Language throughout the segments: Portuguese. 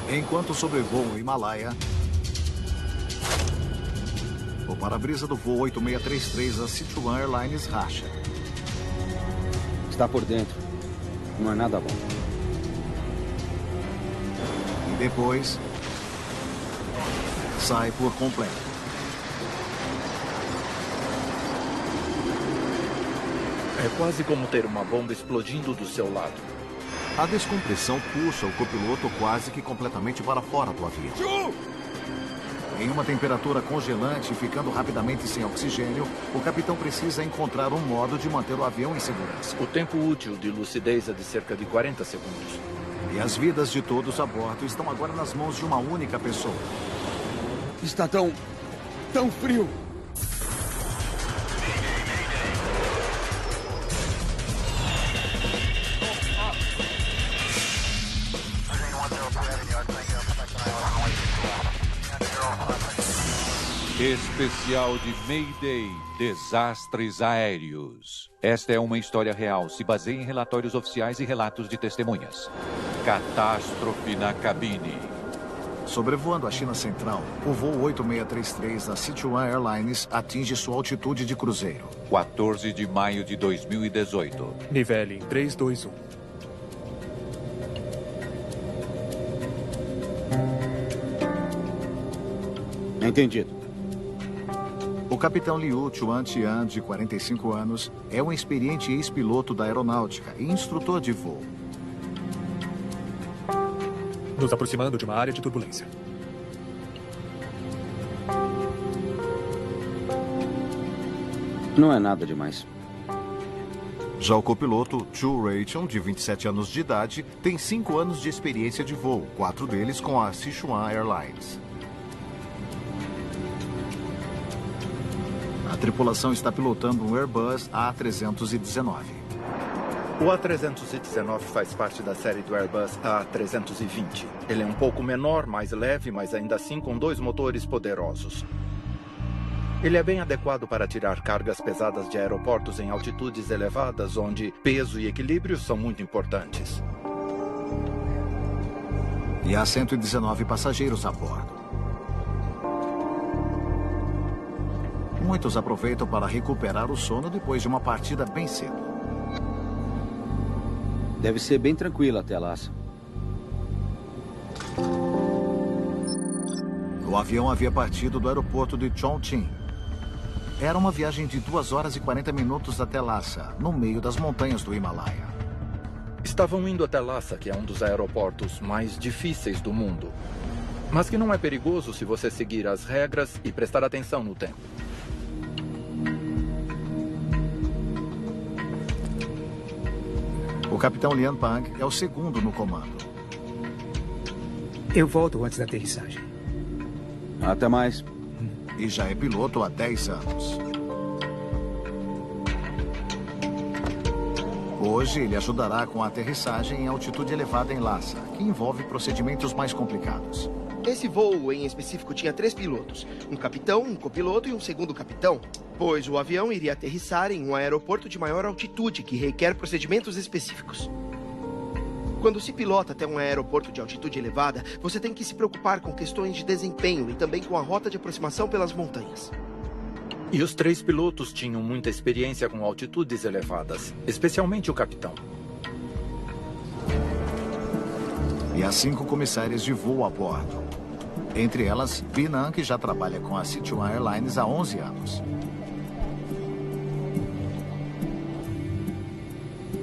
Enquanto sobrevoam o Himalaia, o para-brisa do voo 8633 da Sichuan Airlines racha. Está por dentro. Não é nada bom. E depois, sai por completo. É quase como ter uma bomba explodindo do seu lado. A descompressão puxa o copiloto quase que completamente para fora do avião. Em uma temperatura congelante e ficando rapidamente sem oxigênio, o capitão precisa encontrar um modo de manter o avião em segurança. O tempo útil de lucidez é de cerca de 40 segundos. E as vidas de todos a bordo estão agora nas mãos de uma única pessoa. Está tão frio. Especial de Mayday, desastres aéreos. Esta é uma história real, se baseia em relatórios oficiais e relatos de testemunhas. Catástrofe na cabine. Sobrevoando a China Central, o voo 8633 da Sichuan Airlines atinge sua altitude de cruzeiro. 14 de maio de 2018. Nivele em 3, 2, 1. Entendido. O capitão Liu Chuan-Tian, de 45 anos, é um experiente ex-piloto da aeronáutica e instrutor de voo. Nos aproximando de uma área de turbulência. Não é nada demais. Já o copiloto, Chu Rachel, de 27 anos de idade, tem 5 anos de experiência de voo, 4 deles com a Sichuan Airlines. A tripulação está pilotando um Airbus A319. O A319 faz parte da série do Airbus A320. Ele é um pouco menor, mais leve, mas ainda assim com 2 motores poderosos. Ele é bem adequado para tirar cargas pesadas de aeroportos em altitudes elevadas, onde peso e equilíbrio são muito importantes. E há 119 passageiros a bordo. Muitos aproveitam para recuperar o sono depois de uma partida bem cedo. Deve ser bem tranquilo até Lhasa. O avião havia partido do aeroporto de Chongqing. Era uma viagem de 2 horas e 40 minutos até Lhasa, no meio das montanhas do Himalaia. Estavam indo até Lhasa, que é um dos aeroportos mais difíceis do mundo. Mas que não é perigoso se você seguir as regras e prestar atenção no tempo. O capitão Lian Pang é o segundo no comando. Eu volto antes da aterrissagem. Até mais. E já é piloto há 10 anos. Hoje ele ajudará com a aterrissagem em altitude elevada em Lhasa, que envolve procedimentos mais complicados. Esse voo em específico tinha 3 pilotos. Um capitão, um copiloto e um segundo capitão. Pois o avião iria aterrissar em um aeroporto de maior altitude, que requer procedimentos específicos. Quando se pilota até um aeroporto de altitude elevada, você tem que se preocupar com questões de desempenho e também com a rota de aproximação pelas montanhas. E os 3 pilotos tinham muita experiência com altitudes elevadas, especialmente o capitão. E há 5 comissárias de voo a bordo. Entre elas, Binan, que já trabalha com a Sichuan Airlines há 11 anos.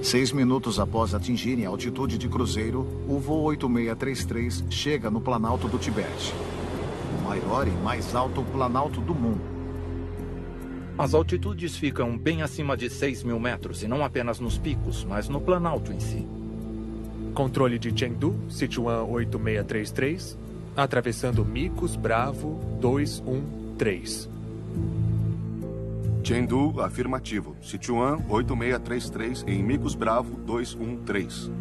6 minutos após atingirem a altitude de cruzeiro, o voo 8633 chega no Planalto do Tibete. O maior e mais alto planalto do mundo. As altitudes ficam bem acima de 6.000 metros, e não apenas nos picos, mas no planalto em si. Controle de Chengdu, Sichuan 8633, atravessando Micos Bravo 213. Chengdu, afirmativo. Sichuan 8633 em Micos Bravo 213.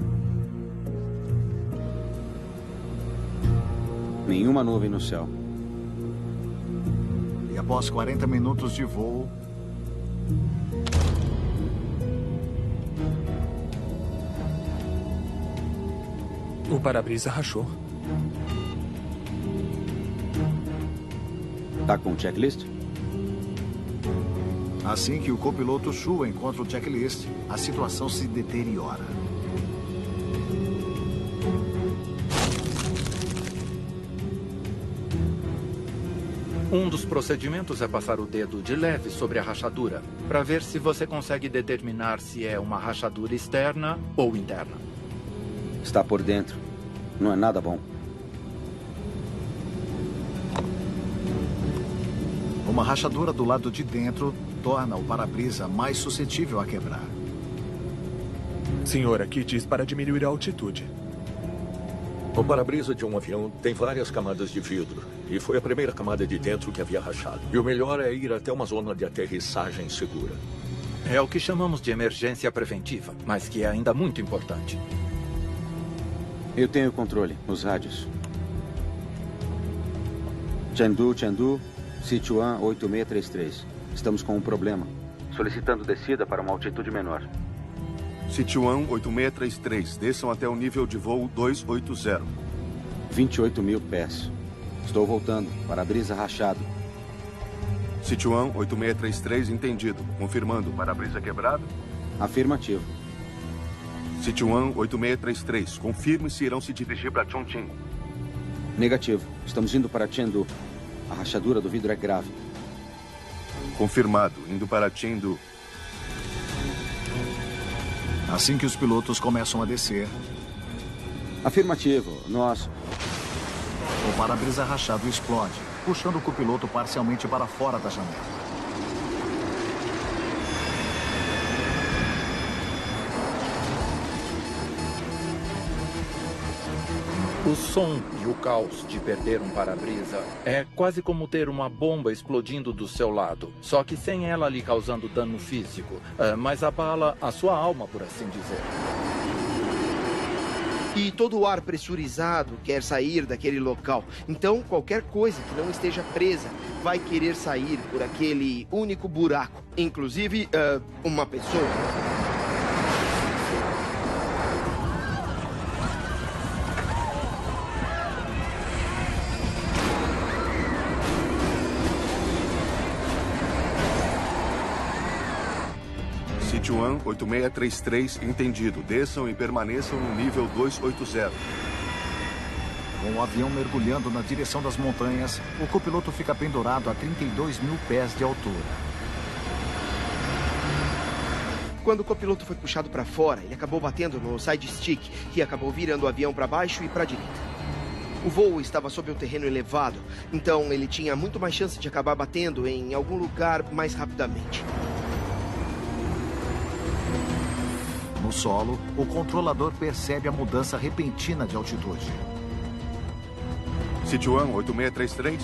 Nenhuma nuvem no céu. E após 40 minutos de voo, o para-brisa rachou. Tá com checklist? Assim que o copiloto Shu encontra o checklist, a situação se deteriora. Um dos procedimentos é passar o dedo de leve sobre a rachadura, para ver se você consegue determinar se é uma rachadura externa ou interna. Está por dentro. Não é nada bom. Uma rachadura do lado de dentro torna o para-brisa mais suscetível a quebrar. Senhor, aqui diz para diminuir a altitude. O para-brisa de um avião tem várias camadas de vidro. E foi a primeira camada de dentro que havia rachado. E o melhor é ir até uma zona de aterrissagem segura. É o que chamamos de emergência preventiva, mas que é ainda muito importante. Eu tenho o controle, os rádios. Chengdu, Sichuan 8633. Estamos com um problema. Solicitando descida para uma altitude menor. Sichuan 8633. Desçam até o nível de voo 280. 28 mil pés. Estou voltando. Para-brisa rachado. Sichuan 8633, entendido. Confirmando, para-brisa quebrado? Afirmativo. Sichuan 8633, confirme se irão se dirigir para Chongqing. Negativo. Estamos indo para Chengdu. A rachadura do vidro é grave. Confirmado, indo para Chengdu. Assim que os pilotos começam a descer, Afirmativo. Nosso. o para-brisa rachado explode, puxando o copiloto parcialmente para fora da janela. O som e o caos de perder um para-brisa é quase como ter uma bomba explodindo do seu lado, só que sem ela lhe causando dano físico, mas abala a sua alma, por assim dizer. E todo o ar pressurizado quer sair daquele local. Então, qualquer coisa que não esteja presa vai querer sair por aquele único buraco. Inclusive, uma pessoa. Sichuan 8633, entendido. Desçam e permaneçam no nível 280. Com o avião mergulhando na direção das montanhas, o copiloto fica pendurado a 32 mil pés de altura. Quando o copiloto foi puxado para fora, ele acabou batendo no side stick, que acabou virando o avião para baixo e para a direita. O voo estava sob um terreno elevado, então ele tinha muito mais chance de acabar batendo em algum lugar mais rapidamente. No solo, o controlador percebe a mudança repentina de altitude. Sichuan 8633.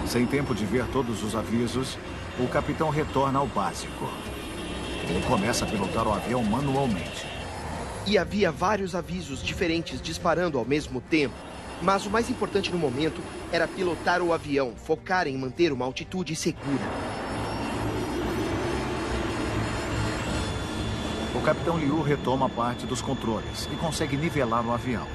Sem tempo de ver todos os avisos, o capitão retorna ao básico. Ele começa a pilotar o avião manualmente. E havia vários avisos diferentes disparando ao mesmo tempo. Mas o mais importante no momento era pilotar o avião, focar em manter uma altitude segura. O capitão Liu retoma parte dos controles e consegue nivelar o avião.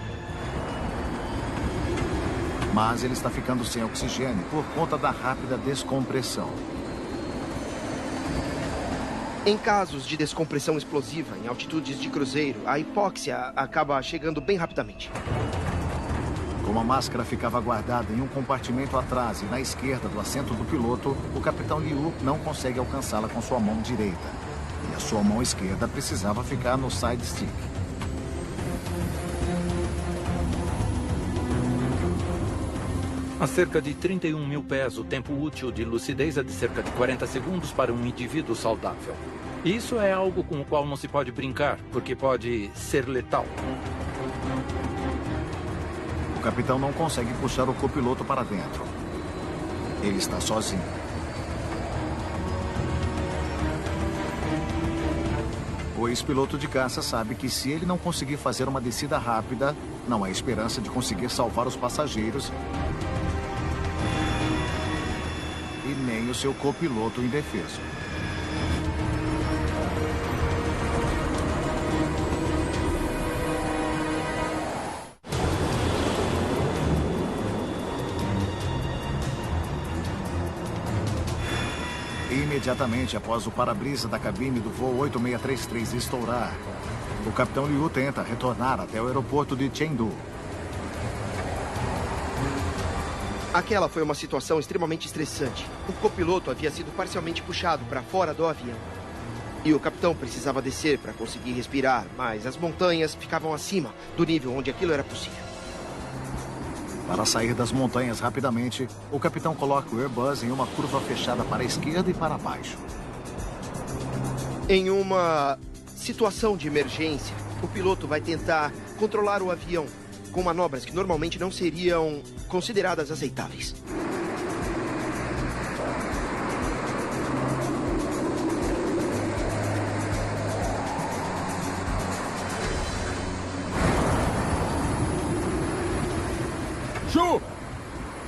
Mas ele está ficando sem oxigênio por conta da rápida descompressão. Em casos de descompressão explosiva em altitudes de cruzeiro, a hipóxia acaba chegando bem rapidamente. Como a máscara ficava guardada em um compartimento atrás e na esquerda do assento do piloto, o capitão Liu não consegue alcançá-la com sua mão direita. E a sua mão esquerda precisava ficar no side stick. A cerca de 31 mil pés, o tempo útil de lucidez é de cerca de 40 segundos para um indivíduo saudável. Isso é algo com o qual não se pode brincar, porque pode ser letal. O capitão não consegue puxar o copiloto para dentro. Ele está sozinho. O ex-piloto de caça sabe que se ele não conseguir fazer uma descida rápida, não há esperança de conseguir salvar os passageiros e nem o seu copiloto indefeso. Imediatamente após o para-brisa da cabine do voo 8633 estourar, o capitão Liu tenta retornar até o aeroporto de Chengdu. Aquela foi uma situação extremamente estressante. O copiloto havia sido parcialmente puxado para fora do avião. E o capitão precisava descer para conseguir respirar, mas as montanhas ficavam acima do nível onde aquilo era possível. Para sair das montanhas rapidamente, o capitão coloca o Airbus em uma curva fechada para a esquerda e para baixo. Em uma situação de emergência, o piloto vai tentar controlar o avião com manobras que normalmente não seriam consideradas aceitáveis. Chu!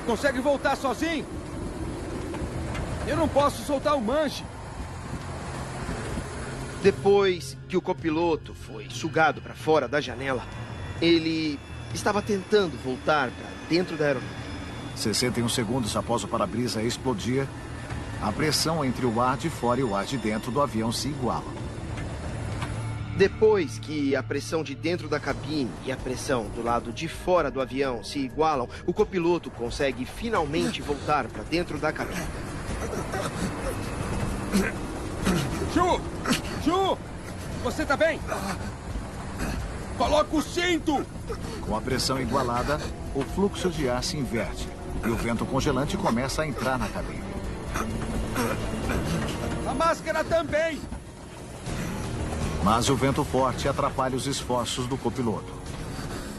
Consegue voltar sozinho? Eu não posso soltar o manche. Depois que o copiloto foi sugado para fora da janela, ele estava tentando voltar para dentro da aeronave. 61 segundos após o para-brisa explodir, a pressão entre o ar de fora e o ar de dentro do avião se iguala. Depois que a pressão de dentro da cabine e a pressão do lado de fora do avião se igualam, o copiloto consegue finalmente voltar para dentro da cabine. Chu! Chu! Você tá bem? Coloca o cinto! Com a pressão igualada, o fluxo de ar se inverte e o vento congelante começa a entrar na cabine. A máscara também! Mas o vento forte atrapalha os esforços do copiloto.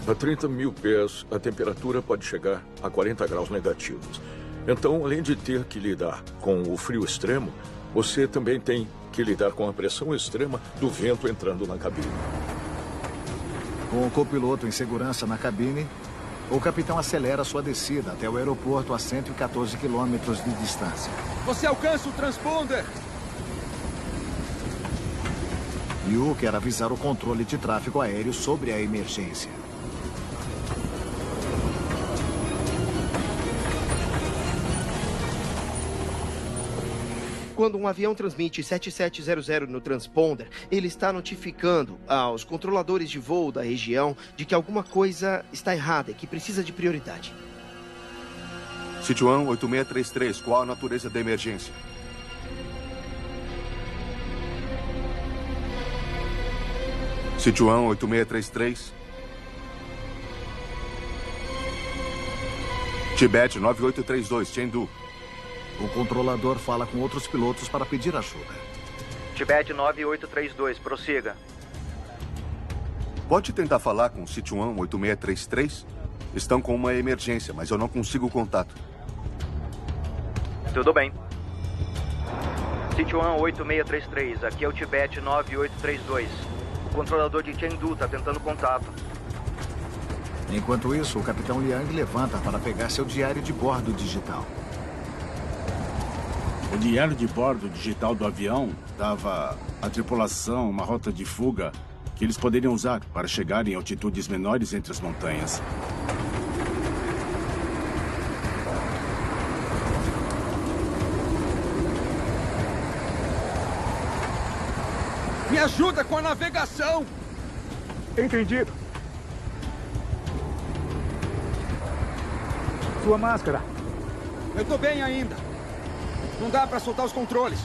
A 30 mil pés, a temperatura pode chegar a 40 graus negativos. Então, além de ter que lidar com o frio extremo, você também tem que lidar com a pressão extrema do vento entrando na cabine. Com o copiloto em segurança na cabine, o capitão acelera sua descida até o aeroporto a 114 quilômetros de distância. Você alcança o transponder! Liu quer avisar o controle de tráfego aéreo sobre a emergência. Quando um avião transmite 7700 no transponder, ele está notificando aos controladores de voo da região de que alguma coisa está errada e que precisa de prioridade. Sichuan 8633, qual a natureza da emergência? Sichuan 8633. Tibete 9832, Chengdu. O controlador fala com outros pilotos para pedir ajuda. Tibete 9832, prossiga. Pode tentar falar com Sichuan 8633? Estão com uma emergência, mas eu não consigo o contato. Tudo bem. Sichuan 8633, aqui é o Tibete 9832. O controlador de Chengdu está tentando contato. Enquanto isso, o capitão Liang levanta para pegar seu diário de bordo digital. O diário de bordo digital do avião dava à tripulação uma rota de fuga que eles poderiam usar para chegar em altitudes menores entre as montanhas. Me ajuda com a navegação! Entendido. Sua máscara. Eu tô bem ainda. Não dá pra soltar os controles.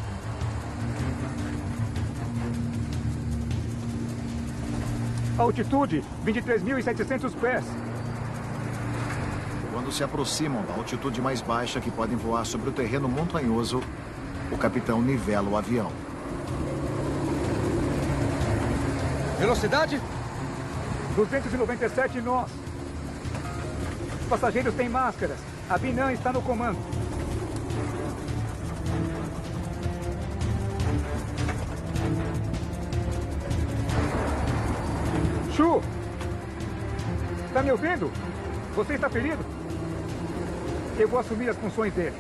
Altitude, 23.700 pés. Quando se aproximam da altitude mais baixa que podem voar sobre o terreno montanhoso, o capitão nivela o avião. Velocidade? 297 nós. Os passageiros têm máscaras. A Binan está no comando. Chu! Está me ouvindo? Você está ferido? Eu vou assumir as funções dele.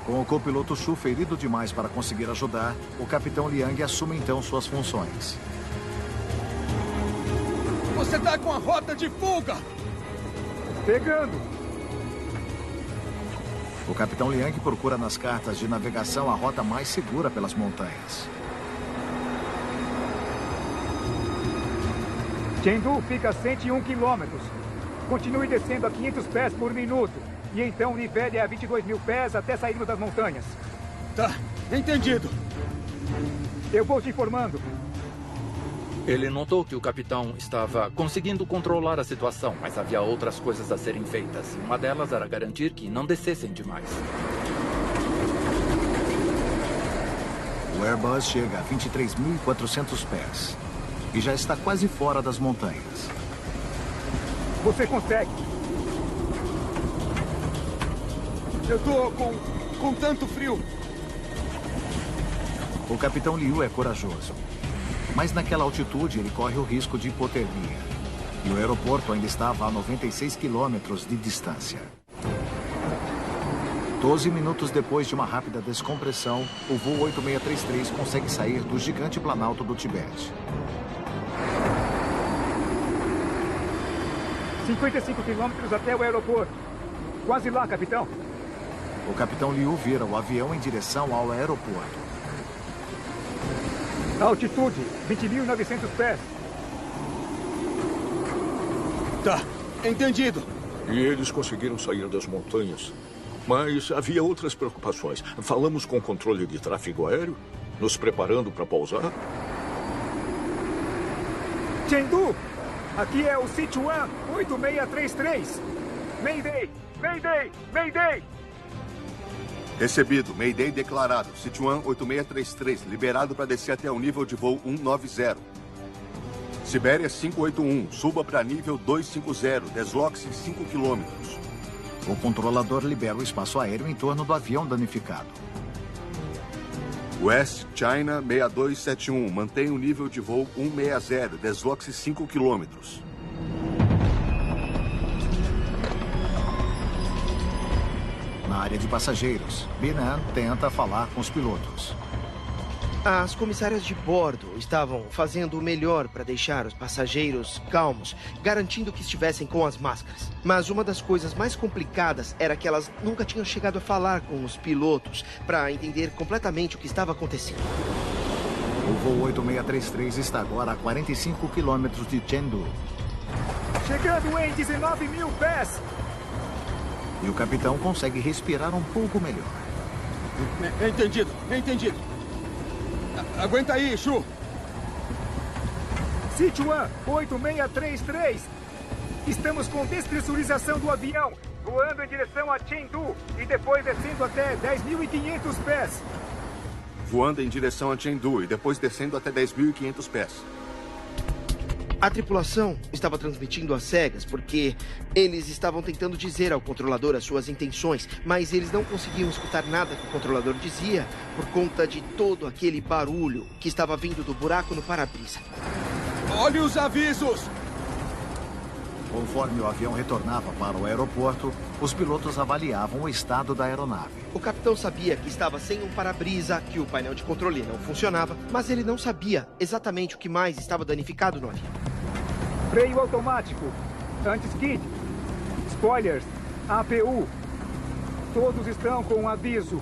Com o copiloto Chu ferido demais para conseguir ajudar, o capitão Liang assume então suas funções. Você tá com a rota de fuga! Pegando! O capitão Liang procura nas cartas de navegação a rota mais segura pelas montanhas. Chengdu fica a 101 quilômetros. Continue descendo a 500 pés por minuto. E então nivele a 22 mil pés até sairmos das montanhas. Tá, entendido. Eu vou te informando. Ele notou que o capitão estava conseguindo controlar a situação, mas havia outras coisas a serem feitas. Uma delas era garantir que não descessem demais. O Airbus chega a 23.400 pés e já está quase fora das montanhas. Você consegue. Eu tô com tanto frio. O capitão Liu é corajoso. Mas naquela altitude ele corre o risco de hipotermia. E o aeroporto ainda estava a 96 quilômetros de distância. 12 minutos depois de uma rápida descompressão, o voo 8633 consegue sair do gigante planalto do Tibete. 55 quilômetros até o aeroporto. Quase lá, capitão. O capitão Liu vira o avião em direção ao aeroporto. Altitude, 20.900 pés. Tá, entendido. E eles conseguiram sair das montanhas. Mas havia outras preocupações. Falamos com o controle de tráfego aéreo, nos preparando para pousar. Chengdu, aqui é o Sichuan 8633. Mayday, Mayday, Mayday. Recebido. Mayday declarado. Sichuan 8633. Liberado para descer até o nível de voo 190. Sibéria 581. Suba para nível 250. Desloque-se 5 km. O controlador libera o espaço aéreo em torno do avião danificado. West China 6271. Mantenha o nível de voo 160. Desloque-se 5 km. Na área de passageiros, Binan tenta falar com os pilotos. As comissárias de bordo estavam fazendo o melhor para deixar os passageiros calmos, garantindo que estivessem com as máscaras. Mas uma das coisas mais complicadas era que elas nunca tinham chegado a falar com os pilotos para entender completamente o que estava acontecendo. O voo 8633 está agora a 45 quilômetros de Chengdu. Chegando em 19 mil pés. E o capitão consegue respirar um pouco melhor. Entendido, entendido. Aguenta aí, Shu. Sichuan 8633. Estamos com despressurização do avião, voando em direção a Chengdu e depois descendo até 10.500 pés. Voando em direção a Chengdu e depois descendo até 10.500 pés. A tripulação estava transmitindo às cegas porque eles estavam tentando dizer ao controlador as suas intenções, mas eles não conseguiam escutar nada que o controlador dizia por conta de todo aquele barulho que estava vindo do buraco no para-brisa. Olhe os avisos! Conforme o avião retornava para o aeroporto, os pilotos avaliavam o estado da aeronave. O capitão sabia que estava sem um para-brisa, que o painel de controle não funcionava, mas ele não sabia exatamente o que mais estava danificado no avião. Freio automático, anti-skid, spoilers, APU. Todos estão com aviso.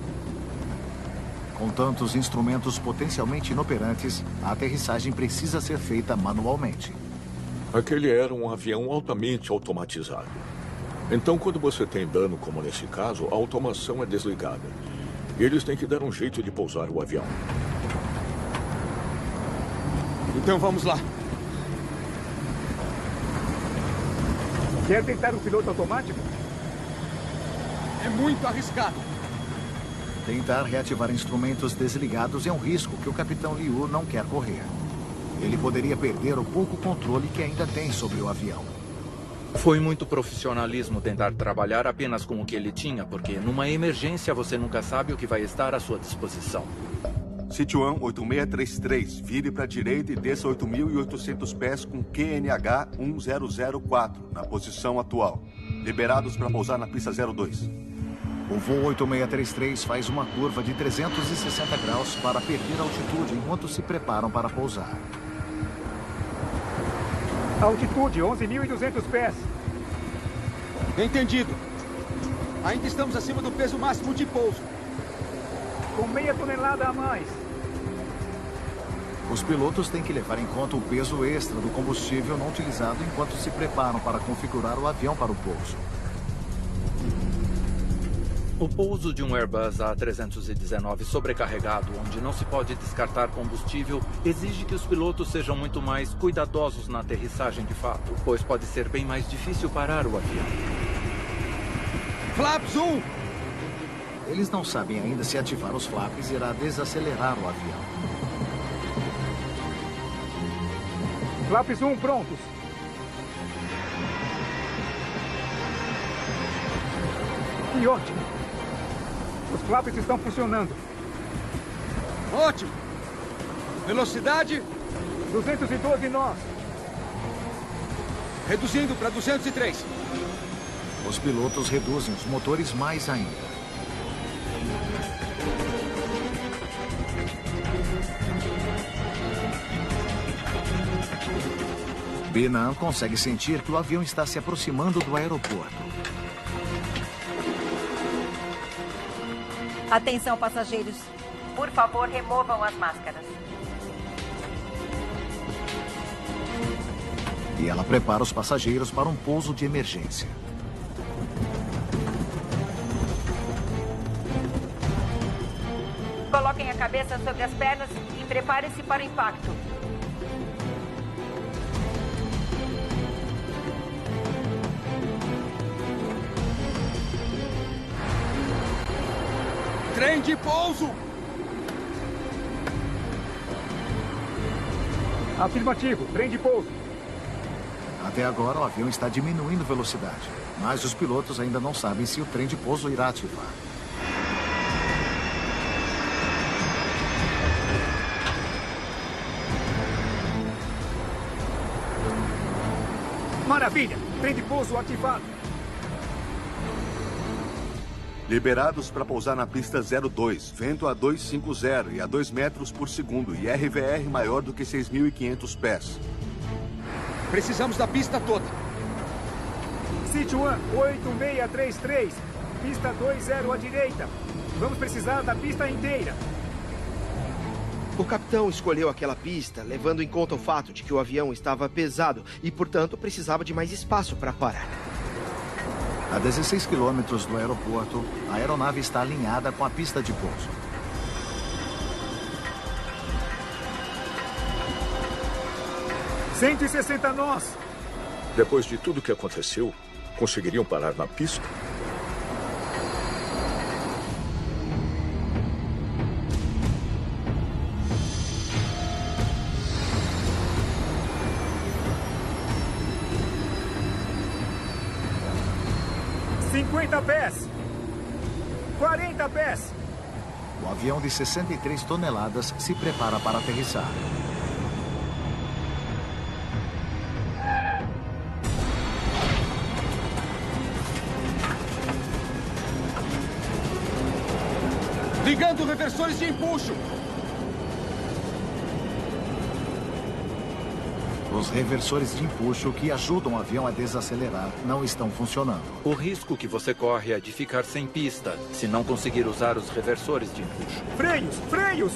Com tantos instrumentos potencialmente inoperantes, a aterrissagem precisa ser feita manualmente. Aquele era um avião altamente automatizado. Então, quando você tem dano, como nesse caso, a automação é desligada. E eles têm que dar um jeito de pousar o avião. Então vamos lá. Quer tentar um piloto automático? É muito arriscado. Tentar reativar instrumentos desligados é um risco que o capitão Liu não quer correr. Ele poderia perder o pouco controle que ainda tem sobre o avião. Foi muito profissionalismo tentar trabalhar apenas com o que ele tinha, porque numa emergência você nunca sabe o que vai estar à sua disposição. Sichuan 8633, vire para a direita e desça 8.800 pés com QNH 1004, na posição atual. Liberados para pousar na pista 02. O voo 8633 faz uma curva de 360 graus para perder altitude enquanto se preparam para pousar. Altitude 11.200 pés. Entendido. Ainda estamos acima do peso máximo de pouso. Com meia tonelada a mais. Os pilotos têm que levar em conta o peso extra do combustível não utilizado enquanto se preparam para configurar o avião para o pouso. O pouso de um Airbus A319 sobrecarregado, onde não se pode descartar combustível, exige que os pilotos sejam muito mais cuidadosos na aterrissagem de fato, pois pode ser bem mais difícil parar o avião. Flaps 1! Eles não sabem ainda se ativar os flaps irá desacelerar o avião. Flaps 1 prontos. Que ótimo. Os flaps estão funcionando. Ótimo. Velocidade? 212 nós. Reduzindo para 203. Os pilotos reduzem os motores mais ainda. Binan consegue sentir que o avião está se aproximando do aeroporto. Atenção, passageiros. Por favor, removam as máscaras. E ela prepara os passageiros para um pouso de emergência. Coloquem a cabeça sobre as pernas e preparem-se para o impacto. Trem de pouso! Afirmativo, trem de pouso. Até agora, o avião está diminuindo velocidade, mas os pilotos ainda não sabem se o trem de pouso irá ativar. Maravilha! Trem de pouso ativado. Liberados para pousar na pista 02, vento a 250 e a 2 metros por segundo e RVR maior do que 6.500 pés. Precisamos da pista toda. Sichuan 8633, pista 20 à direita. Vamos precisar da pista inteira. O capitão escolheu aquela pista, levando em conta o fato de que o avião estava pesado e, portanto, precisava de mais espaço para parar. A 16 quilômetros do aeroporto, a aeronave está alinhada com a pista de pouso. $160 nós. Depois de tudo que aconteceu, conseguiriam parar na pista? Pés. 40 pés. O avião de 63 toneladas se prepara para aterrissar. Ligando reversores de empuxo. Os reversores de empuxo que ajudam o avião a desacelerar não estão funcionando. O risco que você corre é de ficar sem pista, se não conseguir usar os reversores de empuxo. Freios! Freios!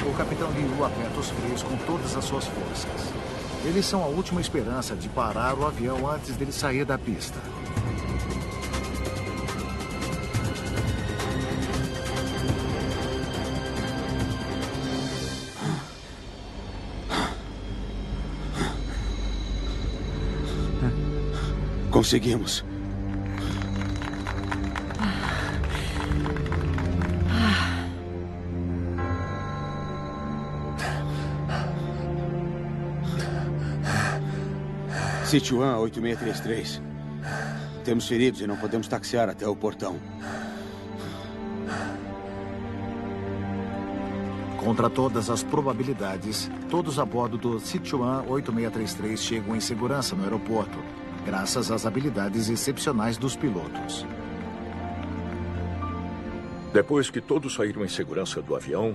O capitão Liu aperta os freios com todas as suas forças. Eles são a última esperança de parar o avião antes dele sair da pista. Conseguimos. Sichuan 8633. Temos feridos e não podemos taxiar até o portão. Contra todas as probabilidades, todos a bordo do Sichuan 8633 chegam em segurança no aeroporto, graças às habilidades excepcionais dos pilotos. Depois que todos saíram em segurança do avião,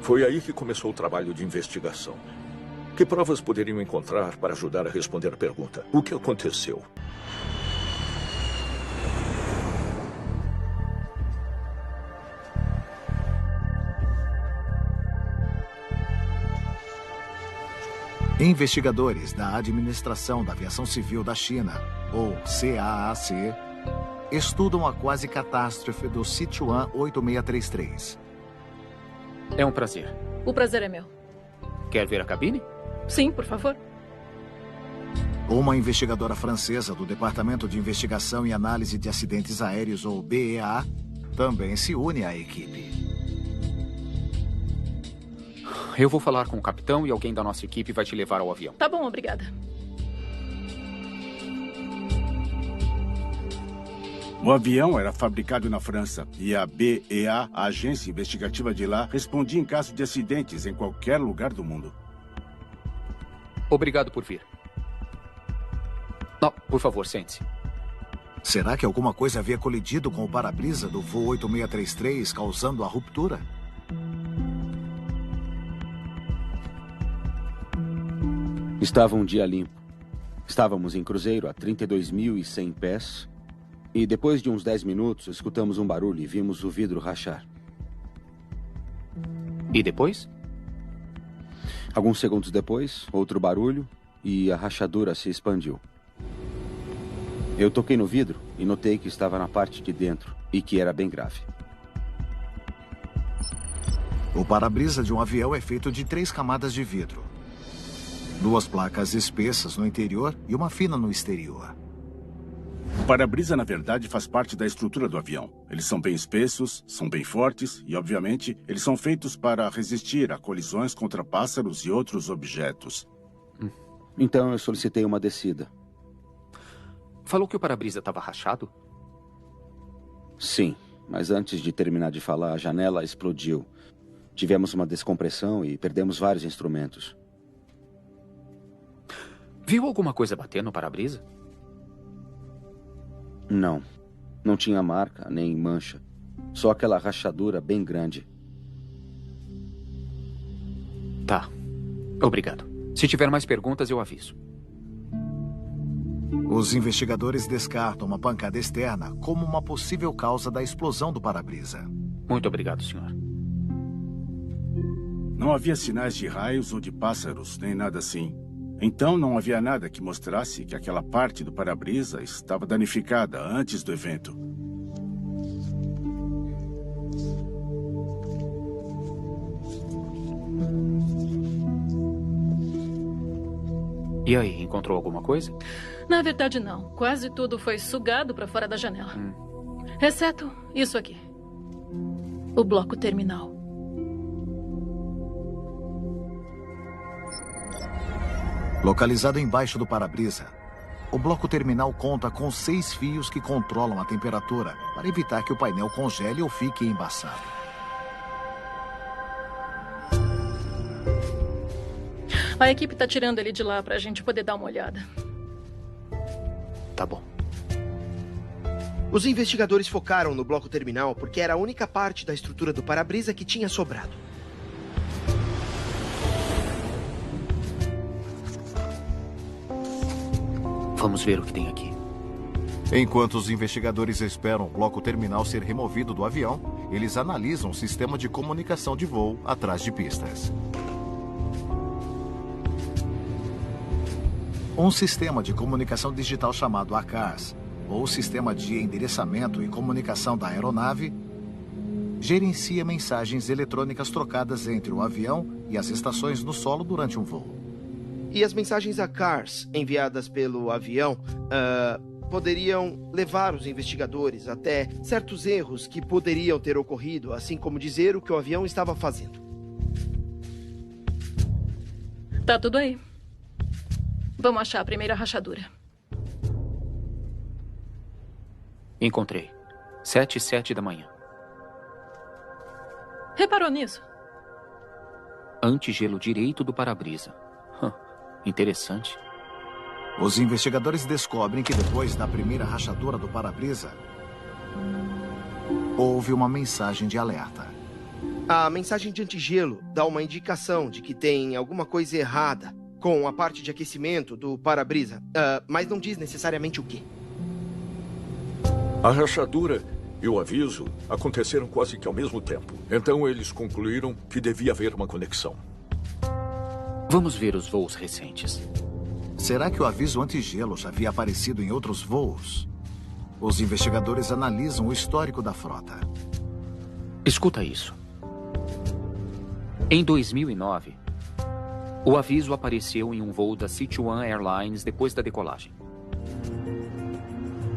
foi aí que começou o trabalho de investigação. Que provas poderiam encontrar para ajudar a responder a pergunta? O que aconteceu? Investigadores da Administração da Aviação Civil da China, ou CAAC, estudam a quase catástrofe do Sichuan 8633. É um prazer. O prazer é meu. Quer ver a cabine? Sim, por favor. Uma investigadora francesa do Departamento de Investigação e Análise de Acidentes Aéreos, ou BEA, também se une à equipe. Eu vou falar com o capitão e alguém da nossa equipe vai te levar ao avião. Tá bom, obrigada. O avião era fabricado na França e a BEA, a agência investigativa de lá, respondia em caso de acidentes em qualquer lugar do mundo. Obrigado por vir. Não, por favor, sente-se. Será que alguma coisa havia colidido com o para-brisa do voo 8633, causando a ruptura? Estava um dia limpo. Estávamos em cruzeiro a 32.100 pés e depois de uns 10 minutos escutamos um barulho e vimos o vidro rachar. E depois? Alguns segundos depois, outro barulho e a rachadura se expandiu. Eu toquei no vidro e notei que estava na parte de dentro e que era bem grave. O para-brisa de um avião é feito de 3 camadas de vidro. 2 placas espessas no interior e uma fina no exterior. O para-brisa, na verdade, faz parte da estrutura do avião. Eles são bem espessos, são bem fortes e, obviamente, eles são feitos para resistir a colisões contra pássaros e outros objetos. Então eu solicitei uma descida. Falou que o para-brisa estava rachado? Sim, mas antes de terminar de falar, a janela explodiu. Tivemos uma descompressão e perdemos vários instrumentos. Viu alguma coisa bater no para-brisa? Não. Não tinha marca, nem mancha. Só aquela rachadura bem grande. Tá. Obrigado. Se tiver mais perguntas, eu aviso. Os investigadores descartam uma pancada externa como uma possível causa da explosão do para-brisa. Muito obrigado, senhor. Não havia sinais de raios ou de pássaros, nem nada assim. Então não havia nada que mostrasse que aquela parte do para-brisa estava danificada antes do evento. E aí, encontrou alguma coisa? Na verdade, não. Quase tudo foi sugado para fora da janela. Exceto isso aqui. O bloco terminal. Localizado embaixo do para-brisa, o bloco terminal conta com 6 fios que controlam a temperatura para evitar que o painel congele ou fique embaçado. A equipe está tirando ele de lá para a gente poder dar uma olhada. Tá bom. Os investigadores focaram no bloco terminal porque era a única parte da estrutura do para-brisa que tinha sobrado. Vamos ver o que tem aqui. Enquanto os investigadores esperam o bloco terminal ser removido do avião, eles analisam o sistema de comunicação de voo atrás de pistas. Um sistema de comunicação digital chamado ACARS, ou Sistema de Endereçamento e Comunicação da Aeronave, gerencia mensagens eletrônicas trocadas entre o avião e as estações no solo durante um voo. E as mensagens ACARS enviadas pelo avião poderiam levar os investigadores até certos erros que poderiam ter ocorrido, assim como dizer o que o avião estava fazendo. Tá tudo aí. Vamos achar a primeira rachadura. Encontrei. 7h07 da manhã. Reparou nisso? Antigelo direito do para-brisa. Interessante. Os investigadores descobrem que depois da primeira rachadura do para-brisa, houve uma mensagem de alerta. A mensagem de antigelo dá uma indicação de que tem alguma coisa errada com a parte de aquecimento do para-brisa, mas não diz necessariamente o quê. A rachadura e o aviso aconteceram quase que ao mesmo tempo. Então eles concluíram que devia haver uma conexão. Vamos ver os voos recentes. Será que o aviso antigelo já havia aparecido em outros voos? Os investigadores analisam o histórico da frota. Escuta isso. Em 2009, o aviso apareceu em um voo da Sichuan Airlines depois da decolagem.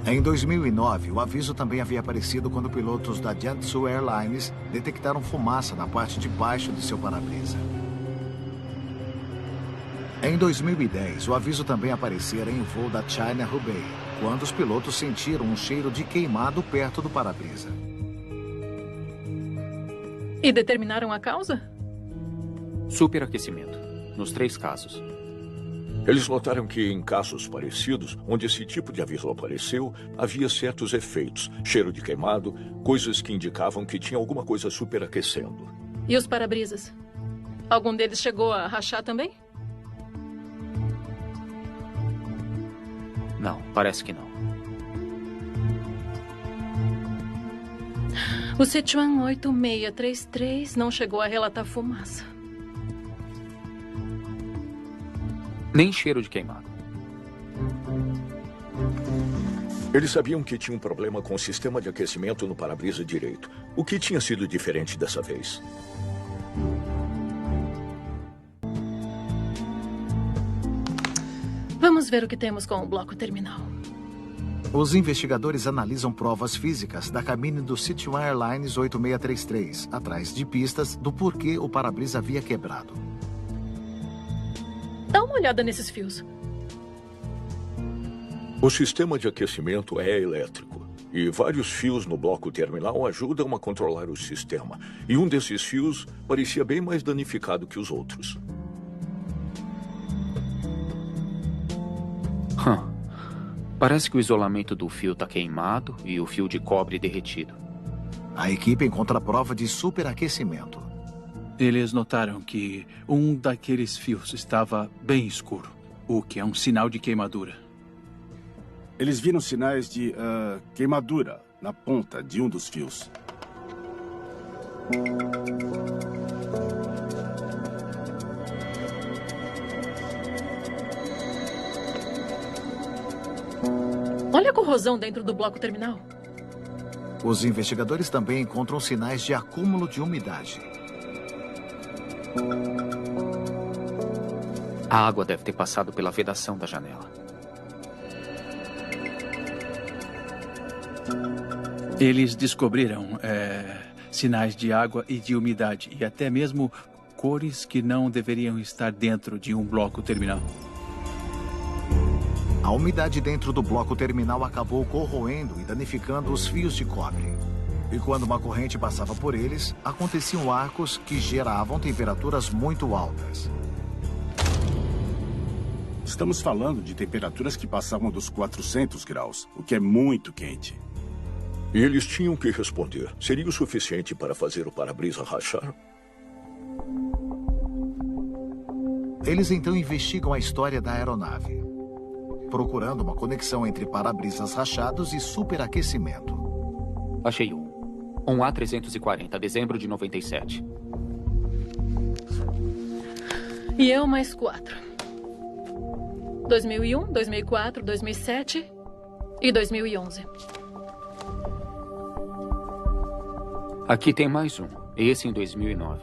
Em 2009, o aviso também havia aparecido quando pilotos da Jiangsu Airlines detectaram fumaça na parte de baixo de seu para-brisa. Em 2010, o aviso também aparecera em um voo da China Hubei, quando os pilotos sentiram um cheiro de queimado perto do para-brisa. E determinaram a causa? Superaquecimento, nos 3 casos. Eles notaram que em casos parecidos, onde esse tipo de aviso apareceu, havia certos efeitos, cheiro de queimado, coisas que indicavam que tinha alguma coisa superaquecendo. E os para-brisas? Algum deles chegou a rachar também? Não, parece que não. O Sichuan 8633 não chegou a relatar fumaça. Nem cheiro de queimado. Eles sabiam que tinha um problema com o sistema de aquecimento no para-brisa direito. O que tinha sido diferente dessa vez? Vamos ver o que temos com o bloco terminal. Os investigadores analisam provas físicas da cabine do Sichuan Airlines 8633, atrás de pistas do porquê o para-brisa havia quebrado. Dá uma olhada nesses fios. O sistema de aquecimento é elétrico. E vários fios no bloco terminal ajudam a controlar o sistema. E um desses fios parecia bem mais danificado que os outros. Parece que o isolamento do fio está queimado e o fio de cobre derretido. A equipe encontra prova de superaquecimento. Eles notaram que um daqueles fios estava bem escuro, o que é um sinal de queimadura. Eles viram sinais de queimadura na ponta de um dos fios. Olha a corrosão dentro do bloco terminal. Os investigadores também encontram sinais de acúmulo de umidade. A água deve ter passado pela vedação da janela. Eles descobriram sinais de água e de umidade, e até mesmo cores que não deveriam estar dentro de um bloco terminal. A umidade dentro do bloco terminal acabou corroendo e danificando os fios de cobre. E quando uma corrente passava por eles, aconteciam arcos que geravam temperaturas muito altas. Estamos falando de temperaturas que passavam dos 400 graus, o que é muito quente. E eles tinham que responder. Seria o suficiente para fazer o para-brisa rachar? Eles então investigam a história da aeronave, procurando uma conexão entre para-brisas rachados e superaquecimento. Achei um. Um A340, dezembro de 97. E eu mais 4. 2001, 2004, 2007 e 2011. Aqui tem mais um. Esse em 2009.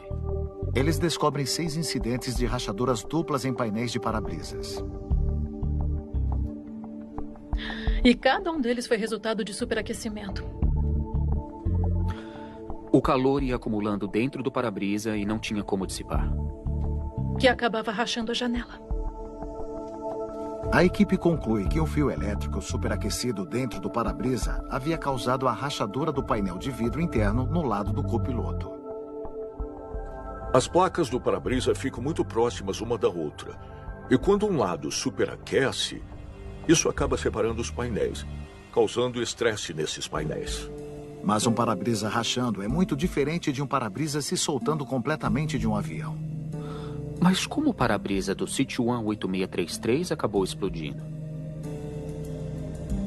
Eles descobrem 6 incidentes de rachaduras duplas em painéis de para-brisas. E cada um deles foi resultado de superaquecimento. O calor ia acumulando dentro do para-brisa e não tinha como dissipar. Que acabava rachando a janela. A equipe conclui que um fio elétrico superaquecido dentro do para-brisa havia causado a rachadura do painel de vidro interno no lado do copiloto. As placas do para-brisa ficam muito próximas uma da outra. E quando um lado superaquece, isso acaba separando os painéis, causando estresse nesses painéis. Mas um para-brisa rachando é muito diferente de um para-brisa se soltando completamente de um avião. Mas como o para-brisa do Sichuan 8633 acabou explodindo?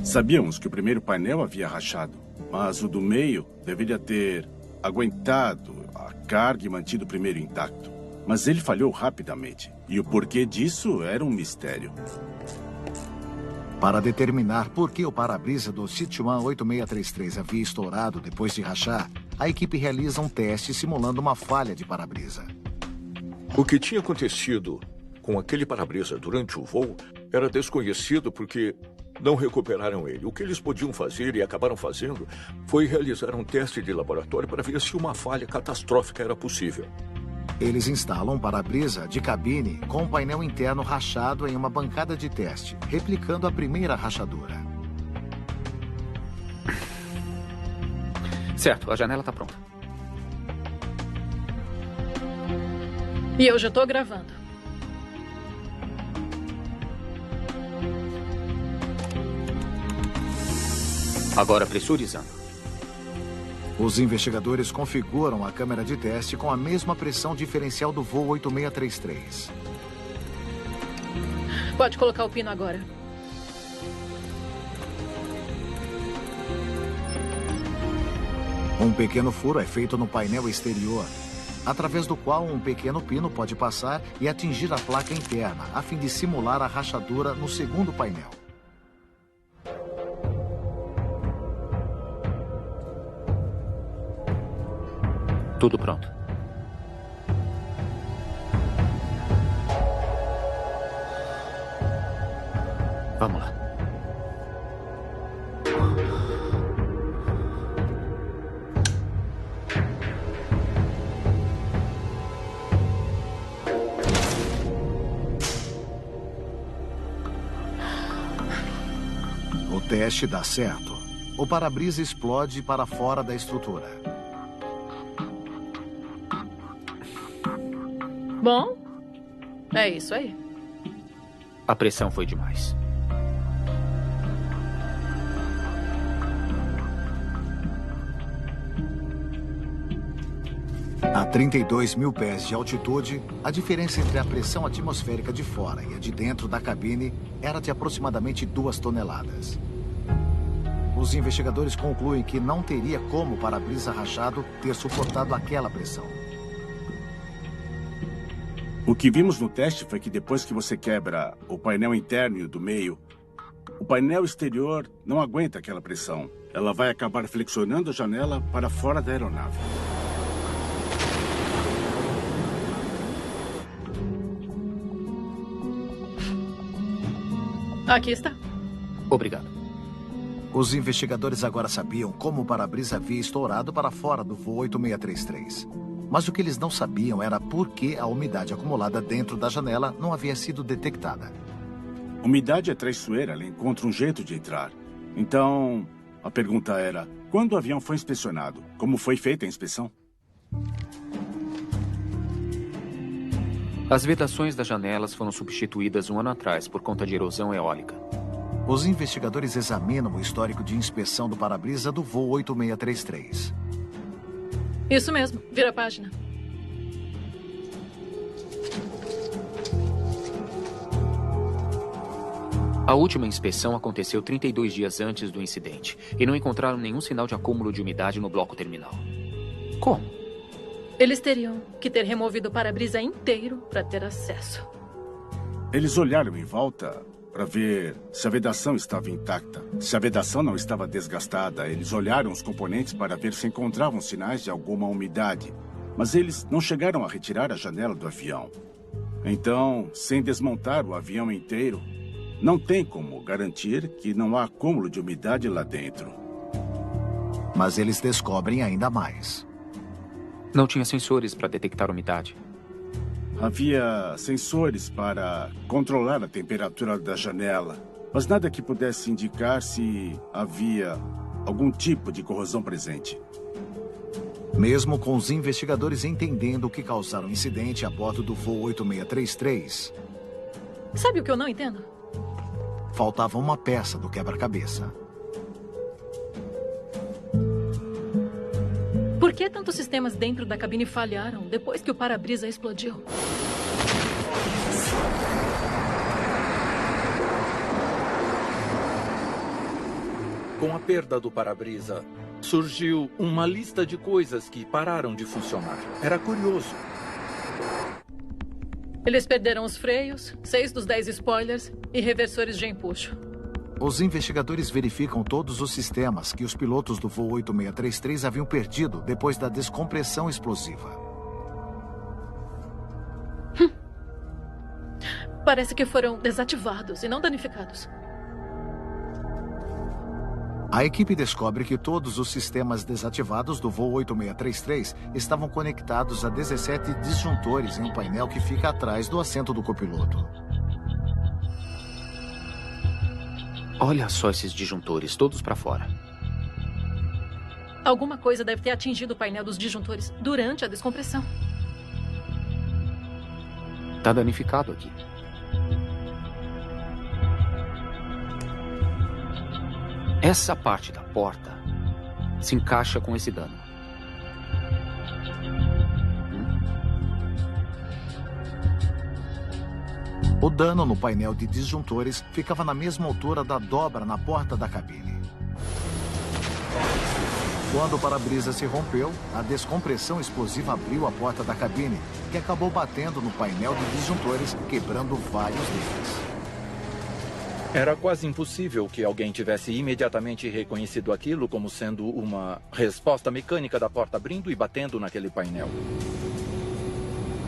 Sabíamos que o primeiro painel havia rachado, mas o do meio deveria ter aguentado a carga e mantido o primeiro intacto. Mas ele falhou rapidamente, e o porquê disso era um mistério. Para determinar por que o para-brisa do Sichuan 8633 havia estourado depois de rachar, a equipe realiza um teste simulando uma falha de para-brisa. O que tinha acontecido com aquele para-brisa durante o voo era desconhecido porque não recuperaram ele. O que eles podiam fazer e acabaram fazendo foi realizar um teste de laboratório para ver se uma falha catastrófica era possível. Eles instalam um para-brisa de cabine com um painel interno rachado em uma bancada de teste, replicando a primeira rachadura. Certo, a janela está pronta. E eu já estou gravando. Agora pressurizando. Os investigadores configuram a câmera de teste com a mesma pressão diferencial do voo 8633. Pode colocar o pino agora. Um pequeno furo é feito no painel exterior, através do qual um pequeno pino pode passar e atingir a placa interna, a fim de simular a rachadura no segundo painel. Tudo pronto. Vamos lá. O teste dá certo. O para-brisa explode para fora da estrutura. Bom, é isso aí. A pressão foi demais. A 32 mil pés de altitude, a diferença entre a pressão atmosférica de fora e a de dentro da cabine era de aproximadamente 2 toneladas. Os investigadores concluem que não teria como o para-brisa rachado ter suportado aquela pressão. O que vimos no teste foi que depois que você quebra o painel interno e o do meio, o painel exterior não aguenta aquela pressão. Ela vai acabar flexionando a janela para fora da aeronave. Aqui está. Obrigado. Os investigadores agora sabiam como o para-brisa havia estourado para fora do voo 8633. Mas o que eles não sabiam era por que a umidade acumulada dentro da janela não havia sido detectada. Umidade é traiçoeira, ela encontra um jeito de entrar. Então, a pergunta era, quando o avião foi inspecionado? Como foi feita a inspeção? As vedações das janelas foram substituídas 1 ano atrás por conta de erosão eólica. Os investigadores examinam o histórico de inspeção do para-brisa do voo 8633. Isso mesmo. Vira a página. A última inspeção aconteceu 32 dias antes do incidente e não encontraram nenhum sinal de acúmulo de umidade no bloco terminal. Como? Eles teriam que ter removido o para-brisa inteiro para ter acesso. Eles olharam em volta para ver se a vedação estava intacta. Se a vedação não estava desgastada, eles olharam os componentes para ver se encontravam sinais de alguma umidade. Mas eles não chegaram a retirar a janela do avião. Então, sem desmontar o avião inteiro, não tem como garantir que não há acúmulo de umidade lá dentro. Mas eles descobrem ainda mais. Não tinha sensores para detectar umidade. Havia sensores para controlar a temperatura da janela, mas nada que pudesse indicar se havia algum tipo de corrosão presente. Mesmo com os investigadores entendendo o que causaram o incidente a bordo do voo 8633... Sabe o que eu não entendo? Faltava uma peça do quebra-cabeça. Por que tantos sistemas dentro da cabine falharam depois que o para-brisa explodiu? Com a perda do para-brisa, surgiu uma lista de coisas que pararam de funcionar. Era curioso. Eles perderam os freios, 6 dos 10 spoilers e reversores de empuxo. Os investigadores verificam todos os sistemas que os pilotos do voo 8633 haviam perdido depois da descompressão explosiva. Parece que foram desativados e não danificados. A equipe descobre que todos os sistemas desativados do voo 8633 estavam conectados a 17 disjuntores em um painel que fica atrás do assento do copiloto. Olha só esses disjuntores, todos para fora. Alguma coisa deve ter atingido o painel dos disjuntores durante a descompressão. Tá danificado aqui. Essa parte da porta se encaixa com esse dano. O dano no painel de disjuntores ficava na mesma altura da dobra na porta da cabine. Quando o para-brisa se rompeu, a descompressão explosiva abriu a porta da cabine, que acabou batendo no painel de disjuntores, quebrando vários deles. Era quase impossível que alguém tivesse imediatamente reconhecido aquilo como sendo uma resposta mecânica da porta abrindo e batendo naquele painel.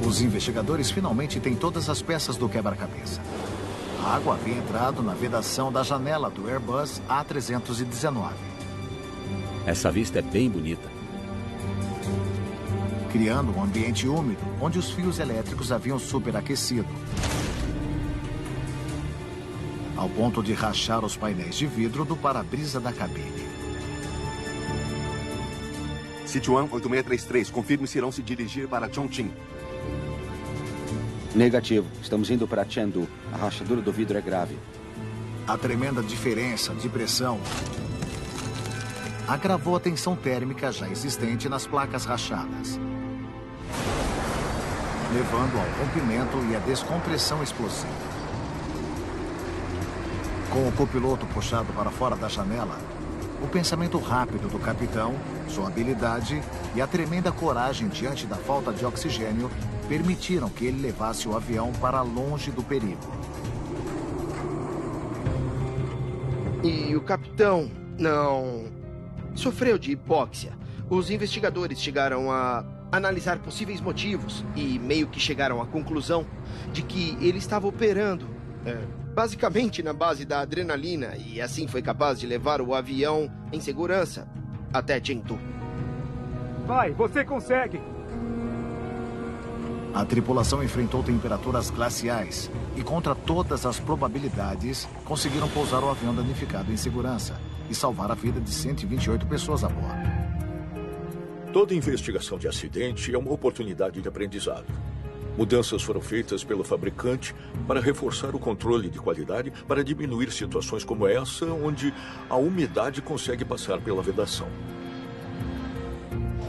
Os investigadores finalmente têm todas as peças do quebra-cabeça. A água havia entrado na vedação da janela do Airbus A319. Essa vista é bem bonita. Criando um ambiente úmido, onde os fios elétricos haviam superaquecido, ao ponto de rachar os painéis de vidro do para-brisa da cabine. Sichuan 8633, confirme se irão se dirigir para Chongqing. Negativo. Estamos indo para Chengdu. A rachadura do vidro é grave. A tremenda diferença de pressão agravou a tensão térmica já existente nas placas rachadas, levando ao rompimento e à descompressão explosiva. Com o copiloto puxado para fora da janela, o pensamento rápido do capitão, sua habilidade e a tremenda coragem diante da falta de oxigênio permitiram que ele levasse o avião para longe do perigo. E o capitão não sofreu de hipóxia. Os investigadores chegaram a analisar possíveis motivos e meio que chegaram à conclusão de que ele estava operando basicamente na base da adrenalina e assim foi capaz de levar o avião em segurança até Chengdu. Vai, você consegue! A tripulação enfrentou temperaturas glaciais e, contra todas as probabilidades, conseguiram pousar o avião danificado em segurança e salvar a vida de 128 pessoas a bordo. Toda investigação de acidente é uma oportunidade de aprendizado. Mudanças foram feitas pelo fabricante para reforçar o controle de qualidade para diminuir situações como essa, onde a umidade consegue passar pela vedação.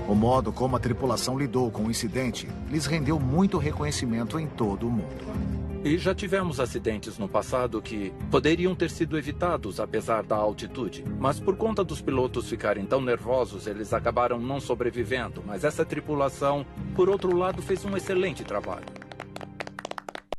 O modo como a tripulação lidou com o incidente lhes rendeu muito reconhecimento em todo o mundo. E já tivemos acidentes no passado que poderiam ter sido evitados apesar da altitude. Mas por conta dos pilotos ficarem tão nervosos, eles acabaram não sobrevivendo. Mas essa tripulação, por outro lado, fez um excelente trabalho.